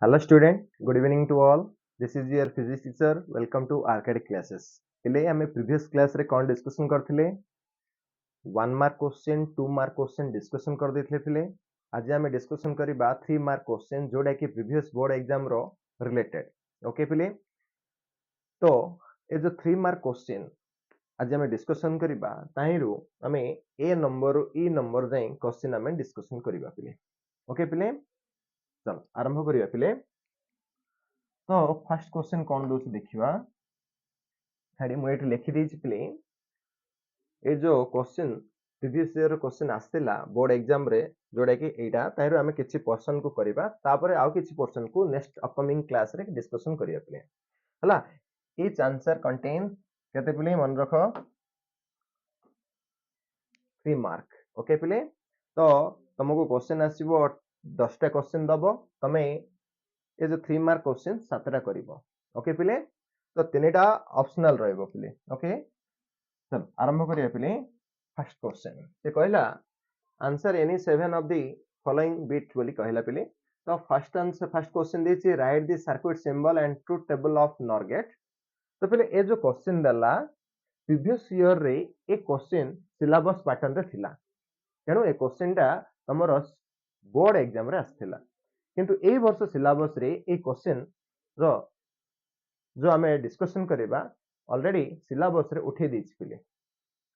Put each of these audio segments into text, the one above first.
Hello student, good evening to all. This is your physics teacher. Welcome to RKD CLASSES. पहले हमें previous class रे कौन discussion करथिले 1 mark question 2 mark question discussion कर देथिले पिले आज हमें discussion करिबा 3 mark question जोडा कि previous board exam रो related. ओके पिले तो ए जो 3 mark question आज हमें discussion करिबा ताहिरु हमें ए नंबर रो ई नंबर जाई question हमें discussion करिबा पिले. ओके पिले चलो आरंभ करिबा पिले. तो फर्स्ट क्वेश्चन कौन दोस्त देखिबा हेडी मु एठी लिखि देछि पिले ए जो क्वेश्चन प्रीवियस ईयर क्वेश्चन आस्थिला बोर्ड एग्जाम रे जोडा कि एटा ताहिरु हमें किछि पर्सन को करिबा तापरे आउ किछि पर्सन को नेक्स्ट अपकमिंग क्लास रे डिस्कशन करिया पिले हला ईच आंसर कंटेन्स केते पिले मन रखो 3 मार्क ओके पिले तो तुमको क्वेश्चन आसीबो 10 टा क्वेश्चन दबो तमे ए जो 3 मार्क क्वेश्चन 7 टा करिवो ओके पिले तो तीनटा ऑप्शनल रहइबो पिले ओके चल आरंभ करिया पिले फर्स्ट क्वेश्चन से कहला answer any 7 of the following bit बोली कहला पिले तो फर्स्ट आंसर फर्स्ट क्वेश्चन देछि write the circuit symbol and truth table of NOR gate तो पिले ए जो क्वेश्चन दला प्रीवियस ईयर रे ए क्वेश्चन सिलेबस पैटर्न रे थिला तेनो ए क्वेश्चन टा हमर बोर्ड एग्जाम रे आस्थिला किंतु ए वर्ष सिलेबस रे ए क्वेश्चन रो जो हमें डिस्कशन करिबा ऑलरेडी सिलेबस रे उठे दिछि पिले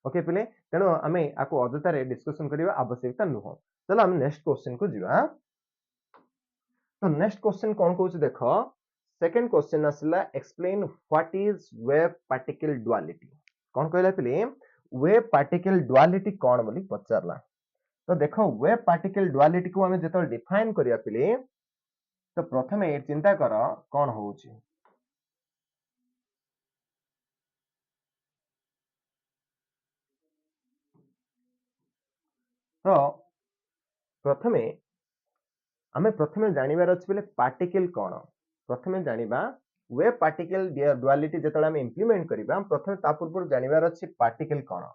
ओके पिले तेनो हमें आको अदता रे डिस्कशन करिबा आवश्यकता नुहो चलो हम नेक्स्ट क्वेश्चन को जिवा तो नेक्स्ट क्वेश्चन कोन कहउछ देखो सेकंड क्वेश्चन असला explain what is wave particle duality कोन कहला पिले वेव पार्टिकल ड्युअलिटी कोन बोली पचारला तो देखो वेव पार्टिकल ड्युअलिटी को हमें जेतो डिफाइन करिया पिले तो प्रथमे चिंता करो कोन होउची तो प्रथमे आमे प्रथमे जानिबार अछि बेले पार्टिकल कोन प्रथमे जानिबा वेव पार्टिकल ड्युअलिटी जेतळे हम इंप्लीमेंट करिबा प्रथमे ता पूर्व जानिबार अछि पार्टिकल कोन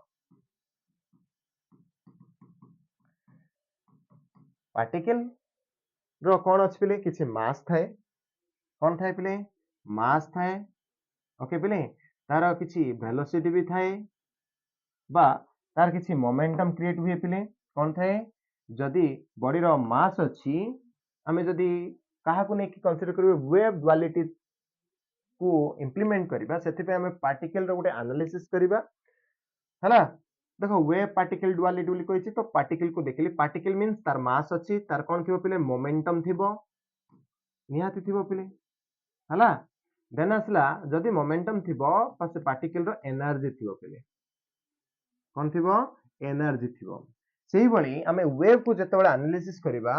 पार्टिकल रो कोन अछि बेले किछि मास थाए कोन थाए पिले मास थाए ओके पिले तार किछि वेलोसिटी भी थाए बा तार किछि मोमेंटम क्रिएट हुए पिले कोन थाए जदी बॉडी रो मास अछि हमें जदी काहा को नै कंसीडर करबे वेव ड्युअलिटी को इंप्लीमेंट करिबा सेति पे हमें पार्टिकल रो गुटे एनालिसिस करिबा हला देखो वेव पार्टिकल ड्युअलिटी बोली कहिछि तो पार्टिकल को देखली पार्टिकल मींस तार मास अछि तार कोन थिबो पिले मोमेंटम थिबो निहाती थिबो पिले हला देन असला जदी मोमेंटम थिबो पस पार्टिकल रो एनर्जी थिबो पिले कोन थिबो एनर्जी थिबो सेही बळी हमें वेव को जेतबेला एनालिसिस करिबा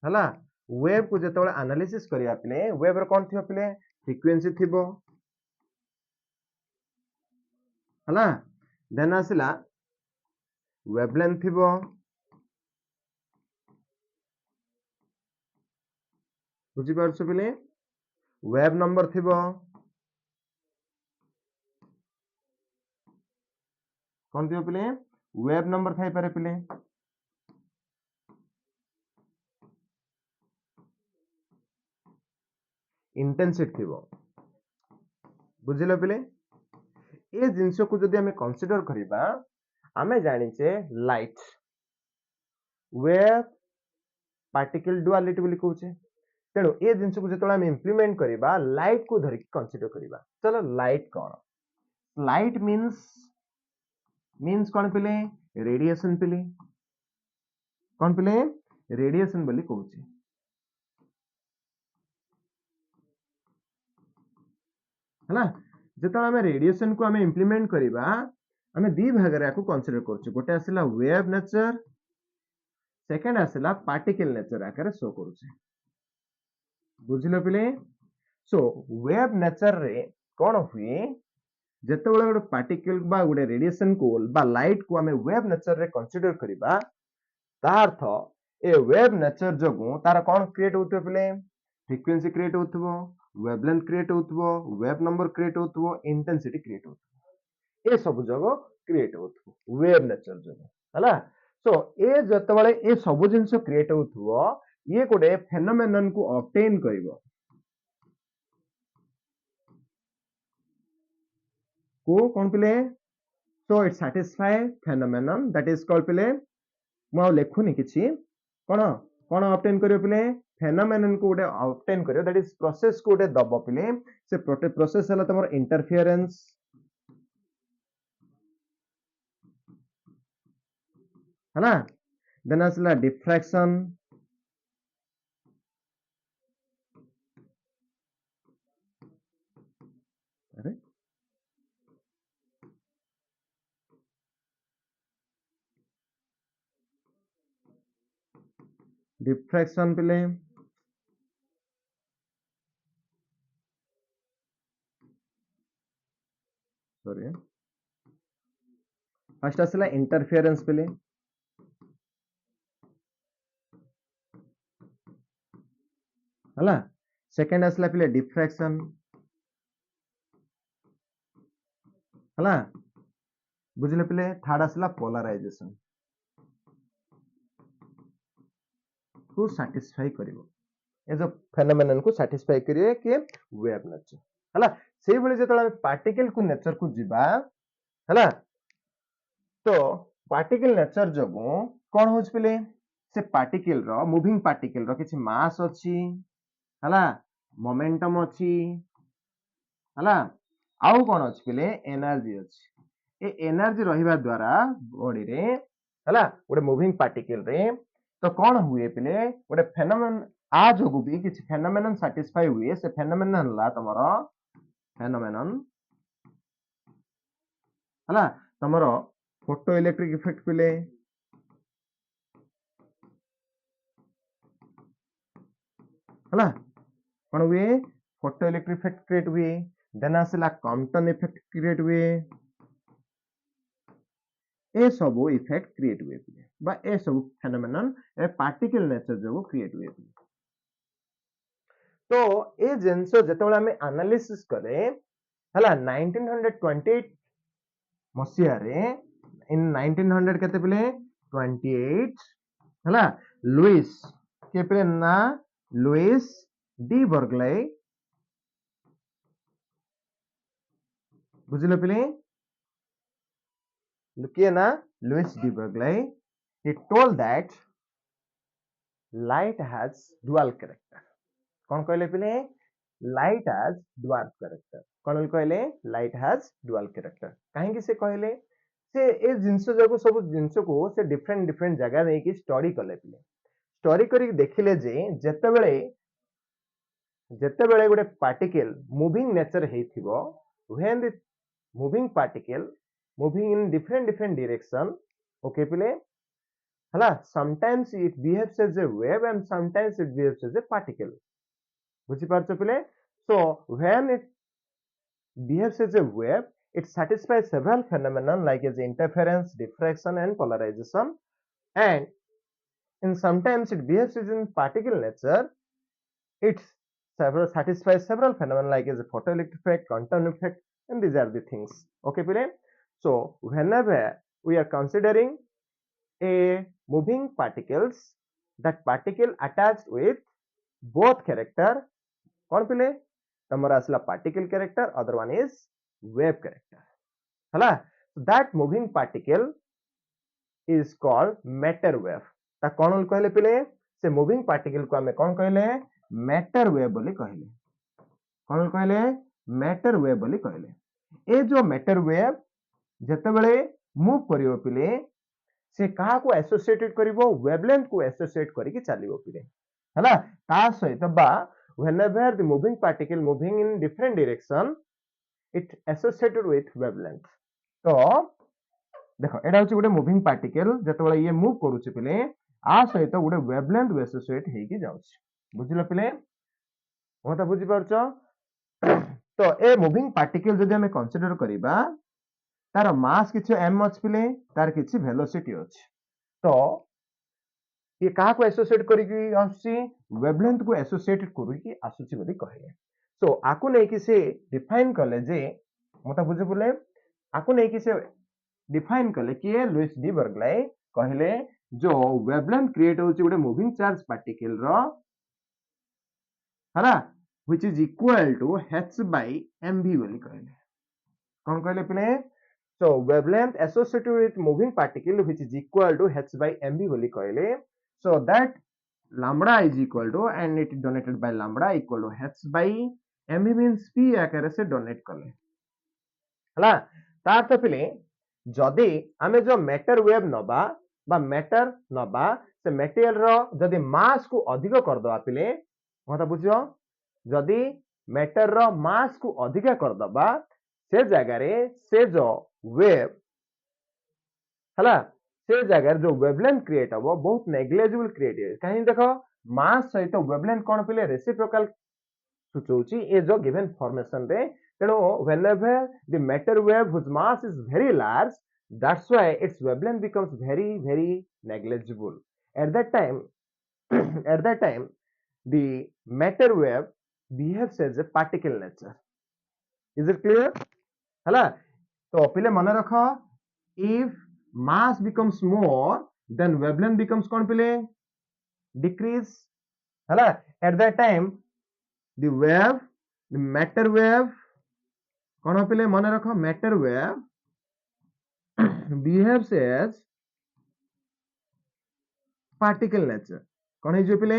हला वेव को जेतबेला एनालिसिस करिया पिले वेव रो कोन थिबो पिले फ्रीक्वेंसी थिबो हला देन असला वेवलेंथ थिबो बुझी परछु पिले वेव नंबर थिबो कोन थिबो पिले वेव नंबर थाई पारे पिले इंटेंसिटी थिबो बुझिलो पिले ए जिंसो को जदी हमें कंसीडर करिबा हमें जानिचे लाइट वेव पार्टिकल ड्युअलिटी बोली कहूचे तेणु ए जिंसो को जतोला हम इंप्लीमेंट करिबा लाइट को धरि कंसीडर करिबा चलो लाइट कोन लाइट मींस कोन पिले रेडिएशन पिले कोन पिले रेडिएशन बोली कहूचे हला जेतोला हम रेडिएशन को हम इंप्लीमेंट करिबा हमें दी भाग रे को कंसीडर करछु गोटे आसिला वेव नेचर सेकंड आसिला पार्टिकल नेचर आकर शो करूचे बुझिलो पिले सो वेव नेचर रे कोन हुए जेतेबेले गोटे पार्टिकल बा गोटे रेडिएशन को बा लाइट को हमें वेव नेचर रे कंसीडर करिबा ता अर्थ ए वेव नेचर जगु तार कोन क्रिएट होतबे पिले फ्रीक्वेंसी क्रिएट होतबो वेवलेंथ क्रिएट होतबो वेव नंबर क्रिएट होतबो इंटेंसिटी क्रिएट होतबो ए सब जगह क्रिएट होतबो वेव नेचर जगु हला सो ए जतबेले ए सब जिंस क्रिएट होतबो ये गोटे फेनोमेनन को ऑब्टेन करिवो को कोन पिले so it satisfy phenomenon that is called पिले मु लेखुनी किछि कोन कोन ऑब्टेन करियो पिले फेनोमेनन को गोटे ऑब्टेन करियो दैट इज प्रोसेस को गोटे दबो पिले से प्रोसेस हला तमर इंटरफेरेंस हला देन असला डिफ्रैक्शन अरे डिफ्रैक्शन पिले सॉरी फर्स्ट असला इंटरफेरेंस पिले हला सेकंड असला पिले डिफ्रैक्शन हला बुझले पिले थर्ड असला पोलराइजेशन को सैटिस्फाई करिवो ए जो फेनोमेनन को सैटिस्फाई करिए कि वेव नेचर हला सेही भली जेतला पार्टिकल को नेचर को जिबा हला तो पार्टिकल नेचर जगो कोन होच पिले से पार्टिकल रो मूविंग पार्टिकल रो किछि मास अछि हला मोमेंटम अछि हला आउ कोन अछि पिले एनर्जी अछि ए एनर्जी रहिबा द्वारा बॉडी रे हला गोटे मूविंग पार्टिकल रे तो कोन हुए पिले गोटे फेनोमेन आ जोगु भी किछि फेनोमेनन सैटिस्फाई हुए से फेनोमेनन ला तमरो फेनोमेनन हला तमरो फोटो इलेक्ट्रिक इफेक्ट पिले हला कोन हुए फोटो इलेक्ट्रिक इफेक्ट क्रिएट हुए देन आसला कॉम्पटन इफेक्ट क्रिएट हुए ए सब इफेक्ट क्रिएट हुए पिले बा ए सब फेनोमेनन ए पार्टिकल नेचर जो क्रिएट हुए पिले तो ए जेंसो जेतबेला हमें एनालिसिस करे हला 1928 मसिया रे इन 1900 केते पिले 28 हला लुइस के पिले ना लुइस डी बर्गले बुझिलो पिले किए ना Louis de Broglie he told that light has dual character कौन कहले पिले लाइट हैज डुअल कैरेक्टर कौन कहले लाइट हैज डुअल कैरेक्टर काहेकि से कहले से ए जिंस जको सब जिंस को से डिफरेंट डिफरेंट जगह नै कि स्टडी करले पिले स्टडी करी देखिले जे जेतेबेले गोटे पार्टिकल मूविंग नेचर हेथिबो when the moving particle moving in different different direction okay पिले हला sometimes it behaves as a wave and sometimes it behaves as a particle बुझी पारछो पिले so when it behaves as a wave it satisfies several phenomena like as interference diffraction and polarization and in sometimes it behaves as in particle nature it satisfies several phenomena like as a photoelectric effect quantum effect and these are the things okay pile so whenever we are considering a moving particles that particle attached with both character कौन पिले तमरा असला particle character other one is wave character हला that moving particle is called matter wave ता कौन कहले पिले से मूविंग पार्टिकल को हमें कौन कहले मैटर वेव बोली कहले कौन कहले मैटर वेव बोली कहले ए जो मैटर वेव जतेबेले मूव करियो पिले से कहा को एसोसिएटेड करिवो वेवलेंथ को एसोसिएट करिके चलिवो पिले हला ता सहित बा whenever the moving particle moving in different direction it associated with wavelength तो देखो एटा होची गोटे मूविंग पार्टिकल जतबेले ये मूव करूची पिले आ सहित गोटे वेवलेंथ एसोसिएट हेकी जाउची बुझिलो पिले मोता बुझी परछो तो ए मूविंग पार्टिकल जदि हमें कंसीडर करिबा तार मास किछ m अछि पिले तार किछ वेलोसिटी अछि तो ये कहा को एसोसिएट करिकी आसी वेवलेंथ को एसोसिएट करिकी आसुची बोली कहले सो आकु नै कि से डिफाइन करले जे मता बुझे बोले आकु नै कि से डिफाइन करले कि लुइस डी बर्गले कहले जो वेवलेंथ क्रिएट होची गोटे मूविंग चार्ज पार्टिकल रो हला which is equal to h by mv बोली कहले कोन कहले पिले so wavelength associated with moving particle which is equal to h by mv बोली कहले so that lambda is equal to and it is donated by lambda equal to h by mv means p आकार से donate कले हला तार तो पिले जदि आमे जो मैटर वेव नबा बा मैटर नबा से मटेरियल रो जदि मास को अधिक कर दबा पिले मता बुझियो जदि मैटर रो मास को अधिक कर दबा से जगह रे से जो वेव हला से जगह जो वेवलेंथ क्रिएट हबो बहुत नेग्लिजिबल क्रिएट है कहीं देखो मास सहित वेवलेंथ कोन पिले रेसिप्रोकल सूचौची ए जो गिवन फॉर्मेशन रे तेनो whenever the matter wave whose mass is very large that's why its wavelength becomes very negligible at that time at that time the matter wave behaves as a particle nature is it clear hala तो पिले मन रखो if mass becomes more then wavelength becomes कौन पिले decrease hala at that time the wave the matter wave कौन पिले मन रखो matter wave behaves as particle nature कौन है जो पिले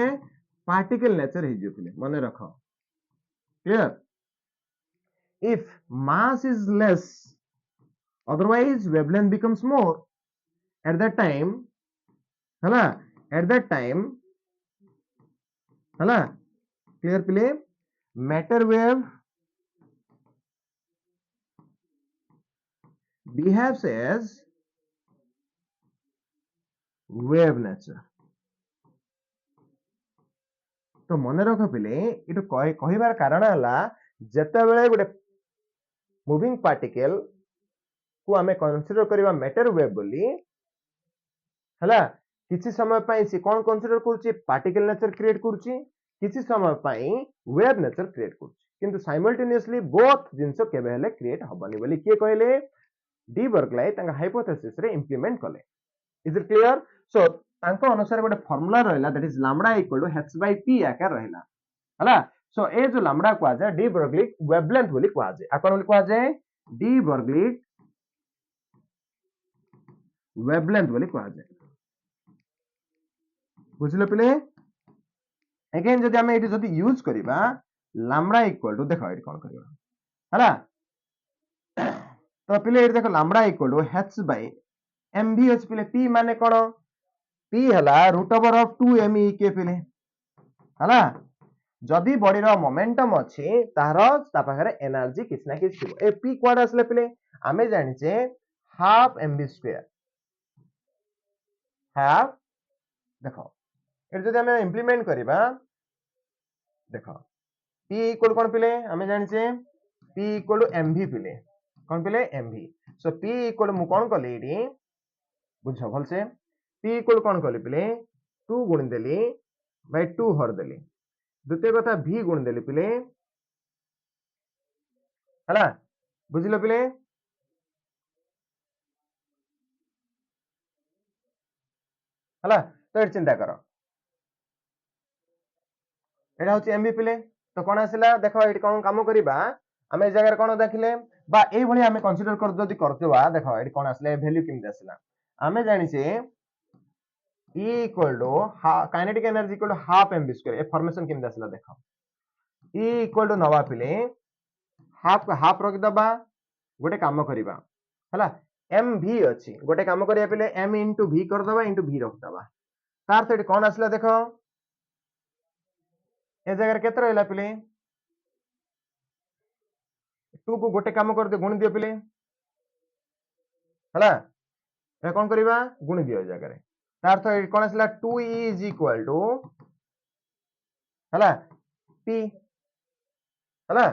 particle nature है जो पिले मन रखो clear if mass is less otherwise wavelength becomes more at that time है at that time है clear पिले matter wave behaves as wave nature तो मन रख पिले इट कहिबार कारण हला जते बेले गोटे मूविंग पार्टिकल को आमे कंसीडर करबा मैटर वेव बोली हला किछि समय पई से कोन कंसीडर करछि पार्टिकल नेचर क्रिएट करछि किछि समय पई वेव नेचर क्रिएट करछि किंतु साइमल्टेनियसली बोथ जिंस केबे हेले क्रिएट हबनी बोली के कहले डी बर्गलाई तांगा हाइपोथेसिस रे इंप्लीमेंट कले इज इट क्लियर सो तांको अनुसार गोटे फार्मूला रहला that is lambda equal to h by p आकार रहला हला सो ए जो लैम्बडा को आजा डी बर्गली वेवलेंथ बोली को आजे आ कोन बोली को आजे डी बर्गली वेवलेंथ बोली को आजे बुझलो पिले अगेन जदि हमें एटी जदि यूज करिबा लैम्बडा इक्वल टू देखो एटी कोन करिबा हला तो पिले एटी देखो lambda equal to h by mv h पिले p माने कोन p हला रूट ओवर ऑफ 2 me के पिले हला जदि बॉडी रो मोमेंटम अछि तारो ता पाखरे एनर्जी किछ ना किछ थिबो ए p क्वाड असले पिले हमें जानि छे हाफ mv स्क्वायर हाफ देखो ए जदि हमें इंप्लीमेंट करिबा देखो p इक्वल कोन पिले हमें जानि छे p इक्वल टू mv पिले कोन पिले mv सो p इक्वल मु कोन कले एडी बुझो भल से p इक्वल कोन कले पिले 2 गुण देली बाय 2 हर देली द्वितीय कथा v गुण देली पिले हला बुझिलो पिले हला तो एट चिंता करो एटा होची एमबी पिले तो कोन आसिला देखो एटी कोन काम करिबा हमें जगह कोन देखिले बा एई भली हमें कंसीडर कर जदी करतबा देखो एटी कोन आसिले वैल्यू किम आसिला हमें जानि छे E equal to kinetic energy equal to half mv square ए फॉर्मेशन किम आसिला देखो E equal to नवा पिले हाफ रख दबा गोटे काम करिबा हला mv अछि गोटे काम करिया पिले m into v कर दबा into v रख दबा तार से कोन आसिला देखो ए जगह केते रहला पिले 2 को गोटे काम कर दे गुण दियो पिले हला ए कोन करिबा गुण दियो ए जगह रे तार तो कोन आसिला 2e is equal to हला p हला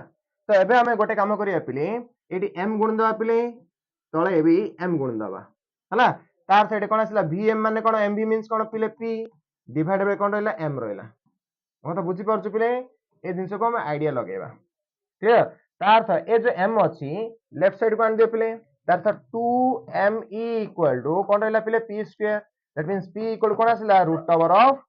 तो एबे हमें गोटे काम करिया पिले एटी m गुण दबा पिले तळे एबी m गुण दबा हला तार से कोन आसिला vm माने कोन mv मींस कोन पिले p डिवाइड बाय कोन रहला m रहला हम तो बुझी परछु पिले ए जिंस को हम आईडिया लगेबा क्लियर तार था ए जो m अछि लेफ्ट साइड को आन दियो पिले तार था 2me इक्वल टू कोन रहला पिले p square that means p equal कोन आसिला रूट ओवर ऑफ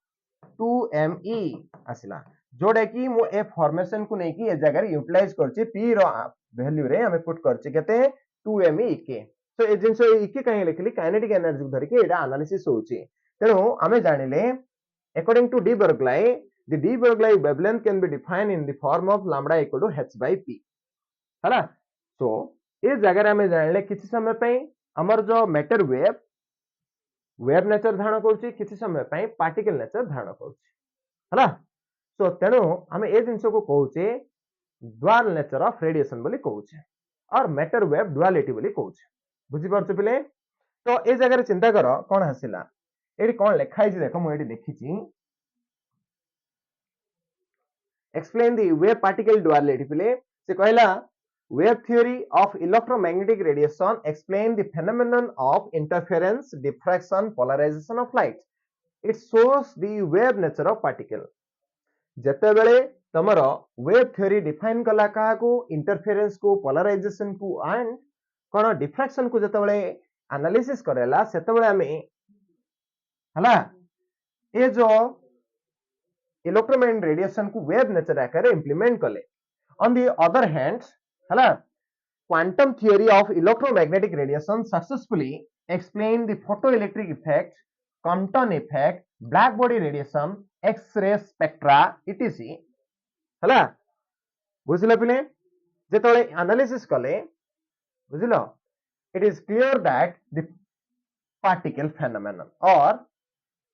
2me आसिला जोडे कि मु ए फॉर्मेशन को नै कि ए जगह यूटिलाइज करछि p रो वैल्यू रे हमें पुट करछि केते 2me k सो ए जिंसो इके कहीं लिखली काइनेटिक एनर्जी धरि के एटा एनालिसिस होछि तेनो हमें जानिले according to de Broglie the de Broglie wavelength can be defined in the form of lambda equal to h by p हैला सो ए जगह हमें जानिले किछि समय पई हमर जो मैटर वेव नेचर धारण करछि किछि समय पई पार्टिकल नेचर धारण करछि हैला सो तेनो हमें ए जिंस को कहउछे ड्युअल नेचर ऑफ रेडिएशन बोली कहउछे और मैटर वेव ड्युअलिटी बोली कहउछे बुझि परछ पिले तो ए जगह रे चिंता करो कोन हसिला एडी कोन लेखाइ जे देखो मु AD देखिछि explain the wave particle duality पिले से कहला wave theory of electromagnetic radiation explain the phenomenon of interference diffraction polarization of light it shows the wave nature of particle जते बेले तमरो वेव थ्योरी डिफाइन कला का को इंटरफेरेंस को polarisation को एंड कोन डिफ्रैक्शन को जते बेले एनालिसिस करेला सेते बेले हमें हला ए जो इलेक्ट्रोमैग्नेटिक रेडिएशन को वेव नेचर आकार इंप्लीमेंट कले ऑन द अदर हैंड हला quantum theory of electromagnetic radiation successfully explain the photoelectric effect Compton effect black body radiation X ray spectra etc हला बुझिला पिले जेतले एनालिसिस कले बुझिलो it is clear that the particle phenomenon और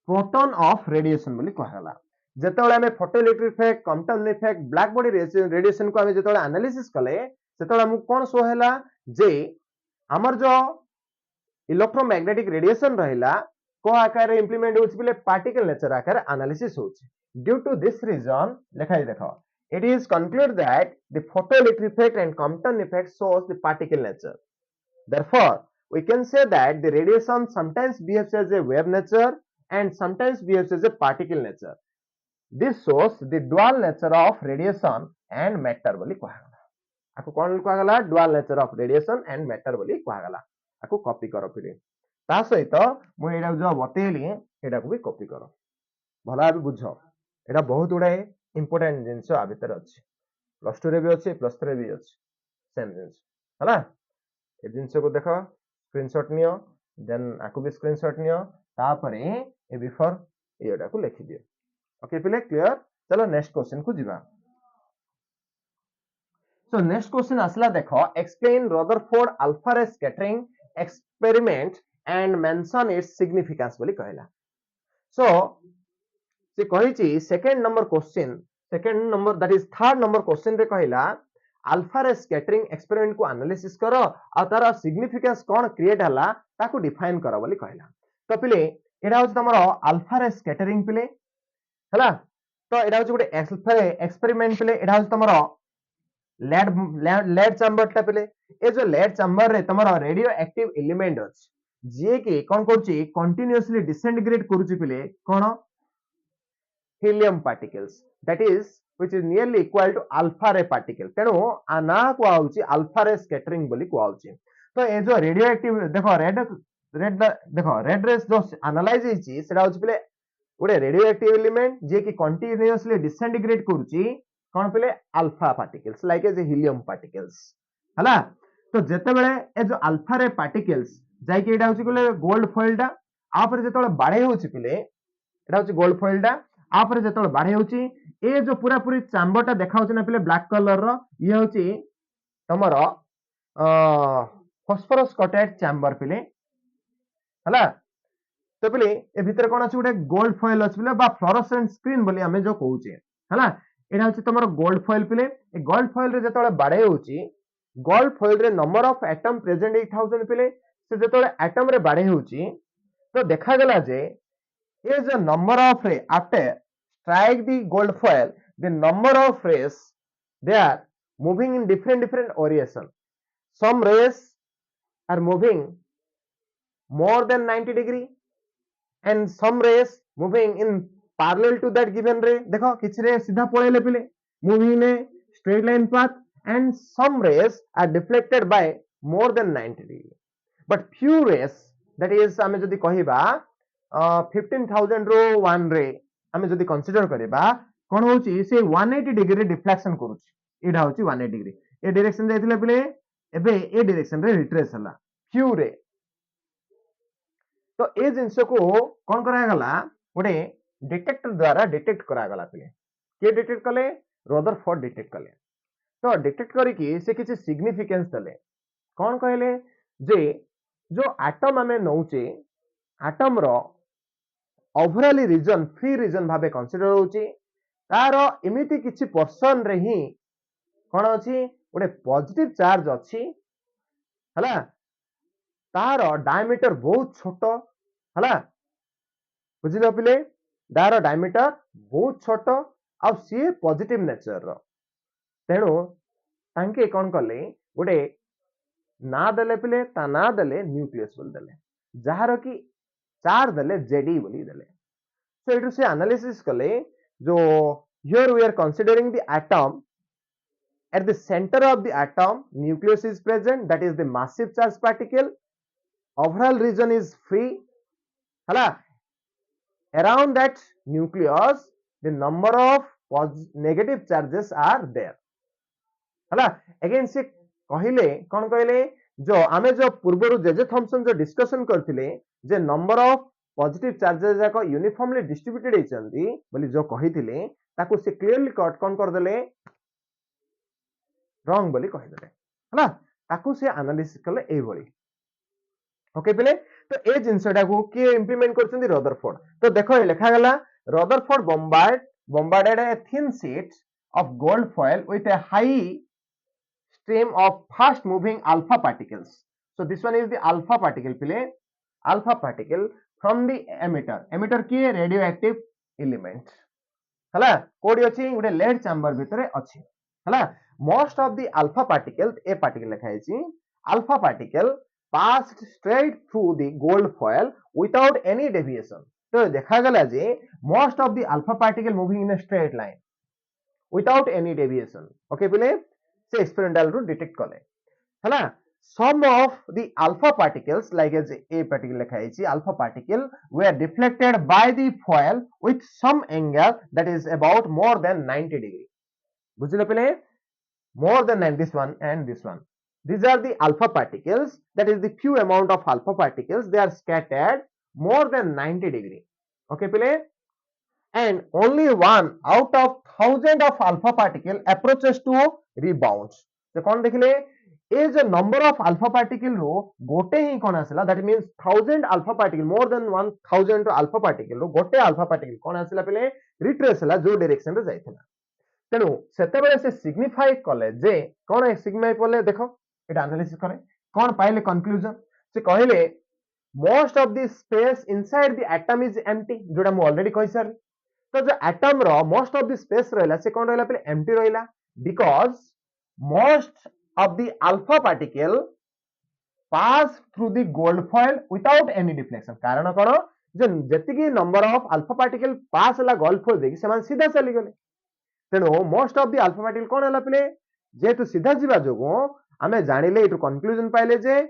proton of radiation बोली कहला जेतले हमें photoelectric effect Compton effect black body radiation को हमें जेतले एनालिसिस कले सेतले हम कोन शो हैला जे हमर जो इलेक्ट्रोमैग्नेटिक रेडिएशन रहिला को आकार इंप्लीमेंट होछि बिले पार्टिकल नेचर आकार एनालिसिस होछि ड्यू टू दिस रीजन लेखाइ देखो it is concluded that the photoelectric effect and Compton effect shows the particle nature therefore we can say that the radiation sometimes behaves as a wave nature and sometimes behaves as a particle nature this shows the dual nature of radiation and matter बोली कहला आको कोन कहला dual nature of radiation and matter बोली कहला आको copy करो फिर ता सहित मु एडा जो बतेली एडा को भी कॉपी करो भला अभी बुझो एडा बहुत उडा इंपोर्टेंट जिंस आ भीतर अछि प्लस 2 रे भी अछि प्लस 3 रे भी अछि सेम जिंस हला ए जिंस को देखो स्क्रीनशॉट नियो देन आको भी स्क्रीनशॉट नियो ता परे ए बिफोर एडा को लिखि दियो ओके पिले क्लियर चलो नेक्स्ट क्वेश्चन को जिबा सो नेक्स्ट क्वेश्चन असला देखो explain Rutherford alpha ray scattering experiment and mention its significance बोली कहला so से कहिछि second number question second number that is third number question रे कहला अल्फा रे स्कैटरिंग एक्सपेरिमेंट को एनालिसिस करो आ तार सिग्निफिकेंस कोन क्रिएट हला ताको डिफाइन करो बोली कहला तो पिले एडा होछ तमरो अल्फा रे स्कैटरिंग पिले हला तो एडा होछ गुटे अल्फा रे एक्सपेरिमेंट पिले एडा होछ तमरो लेड चैम्बर टा पिले ए जो लेड चैम्बर रे तमरो रेडियो एक्टिव एलिमेंट अछि जे के कोन करछि कंटीन्यूअसली डिसइंटीग्रेट करूछि पिले कोन helium particles that is which is nearly equal to alpha ray particle तेनो आना को आउछि अल्फा रे स्कैटरिंग बोली को आउछि तो ए जो रेडियो एक्टिव देखो रेड रेस जो एनालाइज हिछि सेडा होछि पिले ओडे रेडियो एक्टिव एलिमेंट जे कि कंटीन्यूअसली डिसइंटीग्रेट करूछि कोन पिले alpha particles like as helium particles हला तो जेते बेले ए जो अल्फा रे पार्टिकल्स जाय के एडा होछि कोले गोल्ड फॉइल टा आ पर जेतोले बाढे होछि पिले एडा होछि गोल्ड फॉइल टा आ पर जेतोले बाढे होछि ए जो पूरा पूरी चैम्बर टा देखा होछि ना पिले ब्लैक कलर रो ये होछि तमरो फास्फोरस कोटेड चैम्बर पिले हला तो पिले ए भीतर कोन अछि उडे गोल्ड फॉइल अछि पिले बा फ्लोरोसेंट स्क्रीन बोली हमें जो कहउछे हला एडा होछि तमरो गोल्ड फॉइल पिले ए गोल्ड फॉइल रे जेतोले बाढे होछि गोल्ड फॉइल रे नंबर ऑफ एटम प्रेजेंट 8000 पिले से जेतोले एटम रे बाढे होछि तो देखा गला जे ए जो नंबर ऑफ रे after strike the gold foil the number of rays they are moving in different orientation some rays are moving more than 90 degree and some rays moving in parallel to that given ray देखो किछ रे सीधा पळेले पिले moving in a straight line path and some rays are deflected by more than 90 degree but few rays that is हमें जदि कहिबा 15,000 रो 1 रे आमे जदि कंसीडर करबा कोन होची से 180 डिग्री डिफ्लेक्शन करूची एडा होची 180 डिग्री ए डायरेक्शन जाइथिले पिले एबे ए डायरेक्शन रे रिट्रेस हला क्यू रे तो ए जिंस को कोन करा गला गोटे डिटेक्टर द्वारा डिटेक्ट करा गला पिले के डिटेक्ट कले रदरफोर्ड डिटेक्ट कले तो डिटेक्ट करिकि से किछि सिग्निफिकेंस दले कोन कहले जे जो एटम आमे नौचे एटम रो ओवरऑल रीजन फ्री रीजन भाबे कंसीडर होची तार एमिति किछि पर्सन रे ही कोन अछि गोटे पॉजिटिव चार्ज अछि हला तार डायमीटर बहुत छोट हला बुझिलो पिले तार डायमीटर बहुत छोट आ सी पॉजिटिव नेचर रो तेणु तांके कोन कले गोटे ना देले पिले ता ना देले न्यूक्लियस बोल देले जहार की चार देले जेडी बोली देले सो इट से एनालिसिस कले जो here we are considering the atom at the center of the atom nucleus is present that is the massive charge particle overall region is free hala around that nucleus the number of negative charges are there hala again से कहले कौन कहले जो आमे जो पूर्वरु J Thomson जो discussion करथिले जे number of positive charges जाक यूनिफॉर्मली डिस्ट्रीब्यूटेड हेचंदी बोली जो कहिथिले ताको से क्लियरली कट कोन कर देले रॉन्ग बोली कहि देले हला ताको से एनालिसिस करले ए बोली ओके पिले तो ए जिंसटा को के इंप्लीमेंट करछंदी रदरफोर्ड तो देखो लिखा गला Rutherford bombarded a thin sheet of gold foil with a high stream of fast moving alpha particles so this one is the alpha particle pile alpha particle from the emitter की radioactive element हला कोडी अछि गुटे lead chamber भितरे अछि हला most of the alpha particles a particle लिखा अछि alpha particle passed straight through the gold foil without any deviation तो देखा गला जे most of the alpha particle moving in a straight line without any deviation okay pile से experimental रू detect कले हला some of the alpha particles like as a particle लिखा है alpha particle were deflected by the foil with some angle that is about more than 90 degree बुझिले पले more than 90 this one and this one these are the alpha particles that is the few amount of alpha particles they are scattered more than 90 degree okay pele and only one out of thousand of alpha particle approaches to rebounds तो कौन देखले ए जो number of alpha particle रो गोटे ही कोन आसला that means 1000 alpha particle more than 1000 alpha particle रो गोटे अल्फा पार्टिकल कोन आसला पले रिट्रेस हला जो डायरेक्शन रे जाइथला तेनु सेते बेले से सिग्निफाई कले जे कोन सिग्निफाई पले देखो एटा एनालिसिस करे कोन पाइले कंक्लूजन से कहले most of the space inside the atom is empty जोडा मु ऑलरेडी कहि सर तो जो एटम रो मोस्ट ऑफ द स्पेस रहला से कोन रहला पले एम्प्टी रहला because most of the alpha particle pass through the gold foil without any deflection कारण कोन जे जतिकी number of alpha particle pass हला गोल्ड फोइल देखि समान सीधा चली गले तेनो most of the alpha particle कोन हला पले जेतु सीधा जीवा जोगो हमें जानिले इटु कंक्लूजन पाइले जे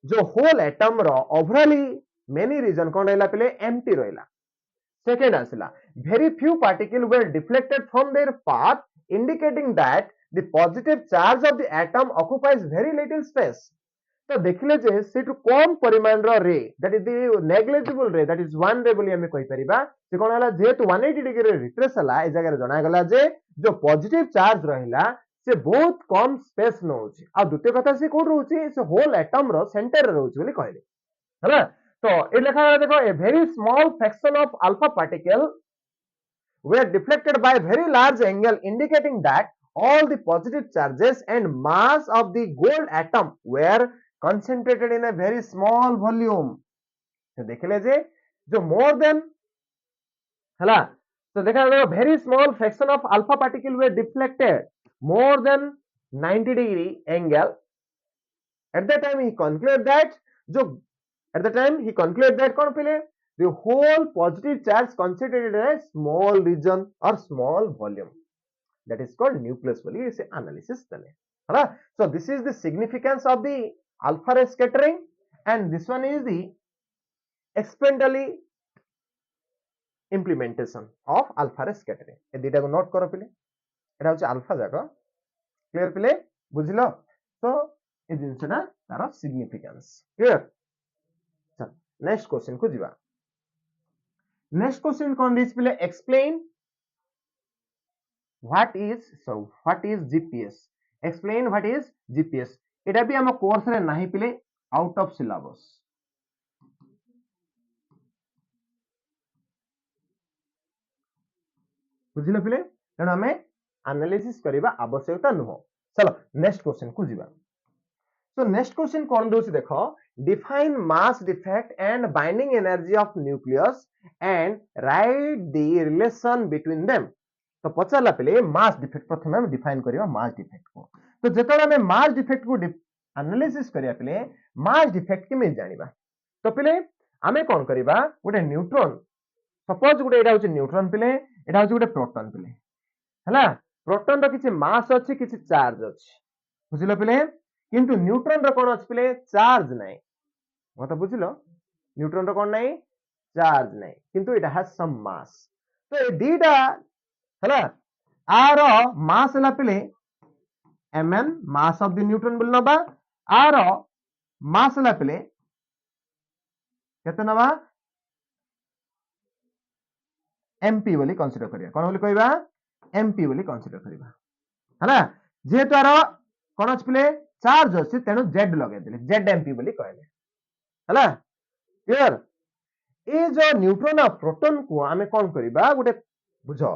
जो होल एटम रो ओवरऑली मेनी रीजन कोन रहला पले एम्प्टी रहला सेकंड आसला very few particles were deflected from their path indicating that the positive charge of the atom occupies very little space तो देखिले जे सेटु कम परिमाण रो रे दैट इज द नेग्लिजिबल रे दैट इज 1 रे बोली हमें कहि परिबा से कोन हला जेतु 180 डिग्री रे रिट्रेस हला ए जगह रे जणा गला जे जो पॉजिटिव चार्ज रहिला से बहुत कम स्पेस न होची आ द्वितीय कथा से कोन रहउची से होल एटम रो सेंटर रे रहउची बोली कहले हला तो ए लिखा गला देखो a very small fraction of alpha particle were deflected by very large angle indicating that all the positive charges and mass of the gold atom were concentrated in a very small volume तो देखले जे जो more than हला तो देखा गया very small fraction of alpha particle were deflected more than 90 degree angle at that time he concluded that जो at the time he concluded that कौन पहले the whole positive charge concentrated in a small region or small volume that is called nucleus बोली इसे analysis चले है ना so this is the significance of the alpha ray scattering and this one is the experimentally implementation of alpha रे scattering ए दीटा को note करो पिले एटा होची अल्फा जाको क्लियर पिले बुझिलो तो ए जिंसना तार सिग्निफिकेंस क्लियर चल नेक्स्ट क्वेश्चन को जीवा नेक्स्ट क्वेश्चन कोन दिस पिले explain what is GPS explain what is GPS एटा भी हम कोर्स रे नाही पिले आउट ऑफ सिलेबस बुझिलो पिले तेणु आम एनालिसिस करबा आवश्यकता नुह चलो नेक्स्ट क्वेश्चन को जीवा तो नेक्स्ट क्वेश्चन कौन दोछि देखो define mass defect and binding energy of nucleus and right the relation between them तो पचारला पिले मास डिफेक्ट प्रथम हम डिफाइन करबा मास डिफेक्ट को तो जेतले हम मास डिफेक्ट को एनालिसिस करिया पिले मास डिफेक्ट के में जानिबा तो पिले आमे कोन करबा गोटे न्यूट्रॉन सपोज गोटे एटा होची न्यूट्रॉन पिले एटा होची गोटे प्रोटॉन पिले हला प्रोटॉन रो किछि मास अछि किछि चार्ज अछि बुझिलो पिले किंतु न्यूट्रॉन रो कोन अछि पिले चार्ज नै मत बुझिलो न्यूट्रॉन रो कोन नै चार्ज नै किंतु इट हैज सम मास तो ए दीटा हला आर मास हला पिले mn mass of the neutron बोल नबा आर मास हला पिले केते नबा mp बोली कंसीडर करिया कोन बोली कहबा mp बोली कंसीडर करिबा हला जे तार कोन अछि पिले चार्ज अछि तेनु z लगे देले zmp बोली कहले हला क्लियर ए जो न्यूट्रॉन और प्रोटॉन को हमें कोन करिबा गोटे बुझो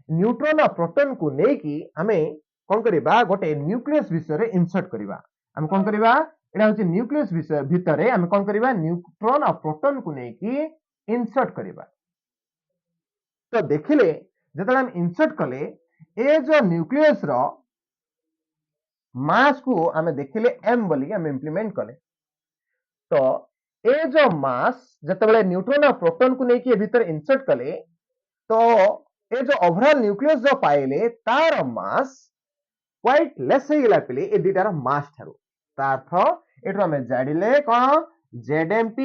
न्यूट्रॉन और प्रोटॉन को नै कि हमें कोन करिबा गोटे न्यूक्लियस विषय रे इंसर्ट करिबा हम कोन करिबा एटा होची न्यूक्लियस विषय भीतर रे हम कोन करिबा न्यूट्रॉन और प्रोटॉन को नै कि इंसर्ट करिबा तो देखिले जतले हम इंसर्ट कले ए जो न्यूक्लियस रो मास को हमें देखिले m बोली हम इंप्लीमेंट कले तो ए जो मास जतबेले न्यूट्रॉन और प्रोटॉन को नै कि भीतर इंसर्ट कले तो ए जो ओवरऑल न्यूक्लियस जो पाइले तार मास क्वाइट लेस हे गेला पिले ए दीटार मास थारो ता अर्थ एठो हमें जाडिले कोन zmp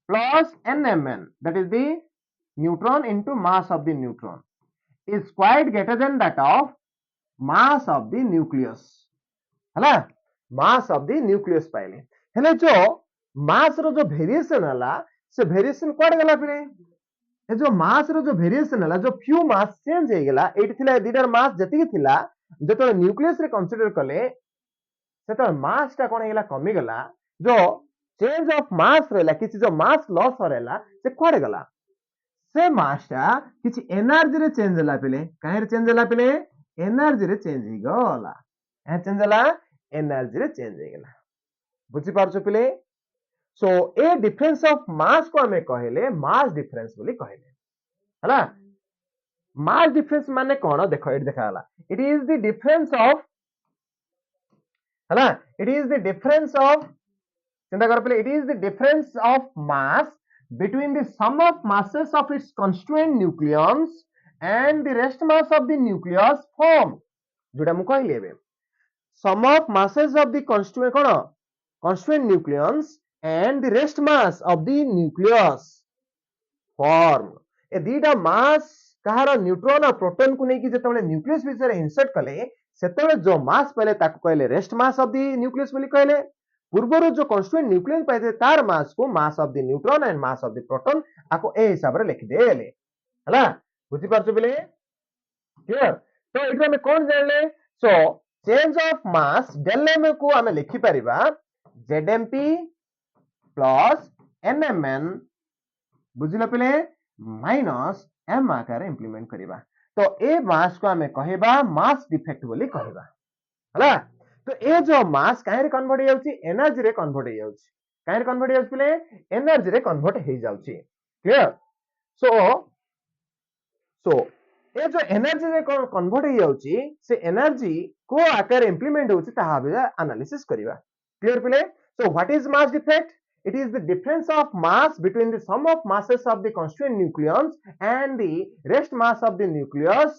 plus nmn that is the neutron into mass of the neutron is quite greater than that of mass of the nucleus हला mass of the nucleus पाइले हेले जो मास रो जो वेरिएशन हला से वेरिएशन कोड गला पिले ए जो मास रो जो वेरिएशन हला जो फ्यू मास चेंज हे गेला एट थिला दीटार मास जति थिला जतो न्यूक्लियस रे कंसीडर कले सेतो मास ता कोन हेला कमी गला जो चेंज ऑफ मास रेला किछि जो मास लॉस होरेला से कोड गला से मास ता किछि एनर्जी रे चेंज हला पिले काहे रे चेंज हला पिले एनर्जी रे चेंज हे गला ए चेंज हला एनर्जी रे चेंज हे गला बुझी पारछो पिले सो ए डिफरेंस ऑफ मास को हमें कहले मास डिफरेंस बोली कहले हला मास डिफरेंस माने कोन देखो एट देखा हला it is the difference of हला it is the difference of चिंता कर पहले it is the difference of mass between the sum of masses of its constituent nucleons and the rest mass of the nucleus form जोटा मु कहली एबे sum of masses of the constituent cone constituent nucleons and the rest mass of the nucleus form ए दीटा mass कहार neutron और proton को नहीं कि जतबेले न्यूक्लियस विषय इंसर्ट कले सेतबेले जो मास पहले ताको कहले rest mass of the nucleus बोली कहले पूर्वर जो कांस्टिट्यूएंट न्यूक्लियस पाइते तार मास को मास of the neutron and mass of the proton आको ए हिसाब रे लिखि देले हला बुझी पारछो बिले क्लियर तो एटा में कोन जानले so change of mass del m को हमें लिखि परिबा zmp प्लस nmn बुझिलो पिले माइनस m आकार इंप्लीमेंट करिबा तो ए मास को हमें कहबा मास डिफेक्ट बोली कहबा हला तो ए जो मास काहे रे कन्वर्ट हो जाउची एनर्जी रे कन्वर्ट हो जाउची काहे रे कन्वर्ट हो जाउची पिले एनर्जी रे कन्वर्ट हो जाउची क्लियर सो ए जो एनर्जी रे कन्वर्ट हो जाउची से एनर्जी को आकार इंप्लीमेंट होउची ता हबे एनालिसिस करिवा क्लियर पिले so what is mass defect it is the difference of mass between the sum of masses of the constituent nucleons and the rest mass of the nucleus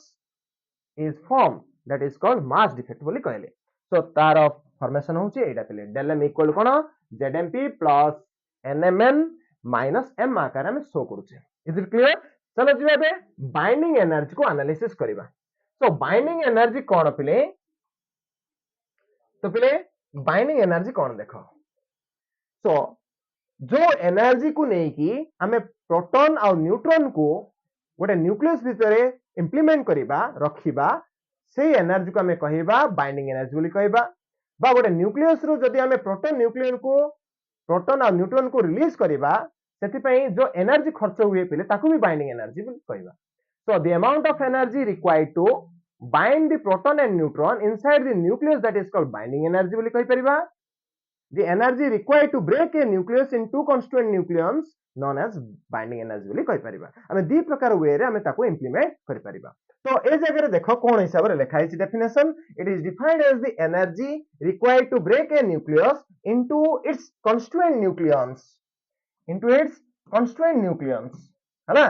is formed that is called mass defect बोली कहले so तार formation होची एटा पिले del m equal कोन zmp plus nmn minus m आकार में show करूचे is it clear चलो जी बे binding energy को एनालिसिस करबा तो बाइंडिंग एनर्जी कौन पिले तो पिले बाइंडिंग एनर्जी कौन देखो तो जो एनर्जी को नहीं कि हमें प्रोटॉन और न्यूट्रॉन को गोटे न्यूक्लियस भितर इंप्लीमेंट करबा रखिबा से एनर्जी को हमें कहबा बाइंडिंग एनर्जी बोली कहबा बा गोटे न्यूक्लियस रो जदी हमें प्रोटॉन न्यूक्लियन को प्रोटॉन और न्यूट्रॉन को रिलीज करबा सेति जो एनर्जी खर्च हुए पिले ताकू भी बाइंडिंग एनर्जी बोली कहबा so the amount of energy required to bind the proton and neutron inside the nucleus that is called binding energy बोली कहि परिबा the energy required to break a nucleus into constituent nucleons known as binding energy बोली कहि परिबा हमें दी प्रकार वे रे हमें ताको implement करि परिबा तो ए जगह रे देखो कोन हिसाब रे लिखा है definition it is defined as the energy required to break a nucleus into its constituent nucleons है ना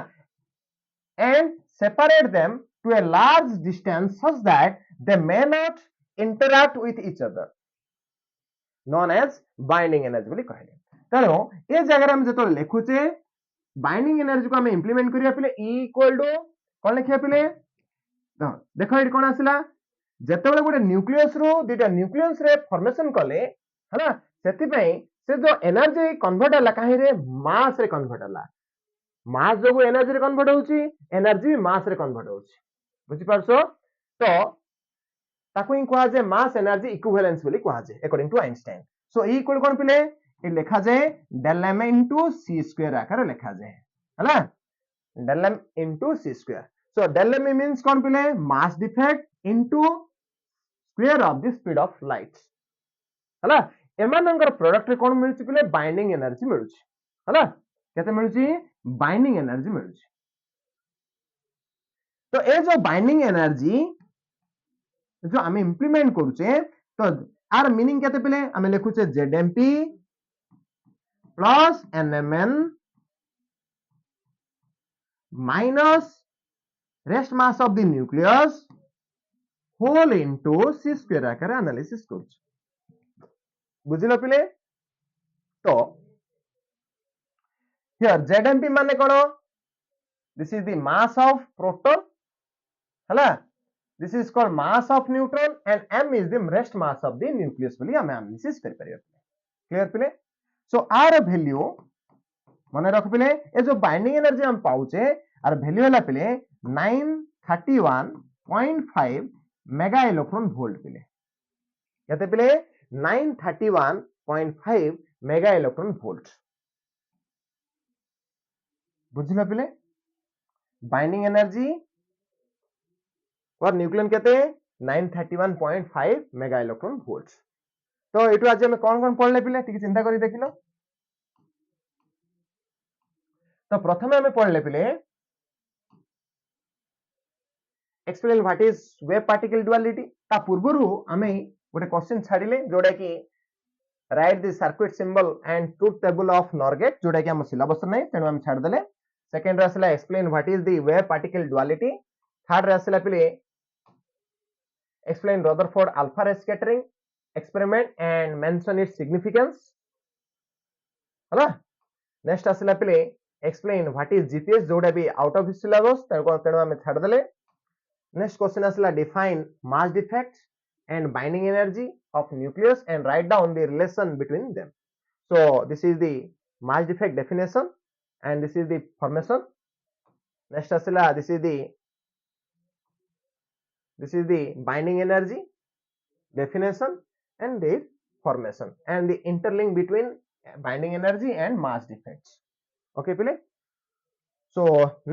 and separate them to a large distance such that they may not interact with each other known as binding energy बोली कहले तेणु ए जगह हम जतो लिखुचे binding energy को हम इंप्लीमेंट करिया पिले E इक्वल टू कोन लिखिया पिले देखो एट कोन आसिला जेतेबेले गोटे न्यूक्लियस रो दुटा न्यूक्लियस रे फॉर्मेशन कले है ना सेति पई से जो एनर्जी कन्वर्ट हला काहे रे मास रे कन्वर्ट हला मास जो एनर्जी रे कन्वर्ट होउची एनर्जी मास रे कन्वर्ट होउची बुझी पारसो तो ताकू ही कहा जाए मास एनर्जी इक्विवेलेंस बोली कहा जाए according to Einstein so E equal कोन पिले ये लिखा जाए del m into c square आकार लिखा जाए है ना del m into c square so del m means कोन पिले mass defect into square of the speed of light है ना एमानंगर प्रोडक्ट रे कोन मिलची पिले बाइंडिंग एनर्जी मिलची है ना केते मिलची बाइंडिंग एनर्जी मिलची तो ए जो बाइंडिंग एनर्जी जो आम इंप्लीमेंट करूचे तो आर मीनिंग केते पिले आम लिखुचे ZMP plus NMN minus rest mass of the nucleus whole into c square आकार एनालिसिस करूचे बुझिलो पिले तो हियर ZMP माने कोन this is the mass of proton हला this is called mass of neutron and m is the rest mass of the nucleus बोली हम एनालिसिस कर परियो क्लियर पिले सो आर वैल्यू माने रख पिले ए जो बाइंडिंग एनर्जी हम पाउचे आर वैल्यू हला पिले 931.5 मेगा इलेक्ट्रॉन वोल्ट पिले केते पिले 931.5 मेगा इलेक्ट्रॉन वोल्ट बुझिला पिले बाइंडिंग एनर्जी और न्यूक्लियन कहते हैं 931.5 मेगा इलेक्ट्रॉन वोल्ट तो एटू आज हम कौन पढ़ले पिले ठीक चिंता करी देखिलो तो प्रथमे हम पढ़ले पिले explain what is wave particle duality ता पूर्वरु हमें गोटे क्वेश्चन छाडिले जोडा कि write the circuit symbol and truth table of NOR gate जोडा कि हम सिलेबस नै तेनु हम छाड देले सेकंड रासला explain what is the wave particle duality third रासला पिले explain Rutherford alpha ray scattering experiment and mention its significance हला नेक्स्ट आसिला पिले explain what is GPS जोडा भी आउट ऑफ syllabus तेनु हम छाड देले नेक्स्ट क्वेश्चन आसिला define mass defect and binding energy of nucleus and write down the relation between them so this is the mass defect definition and this is the formation next आसिला this is the binding energy definition and the formation and the interlink between binding energy and mass defects okay pile so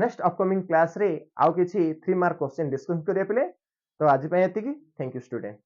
next upcoming class re आउ किछि 3 mark question discuss करिया pile तो आज पय एति की thank you student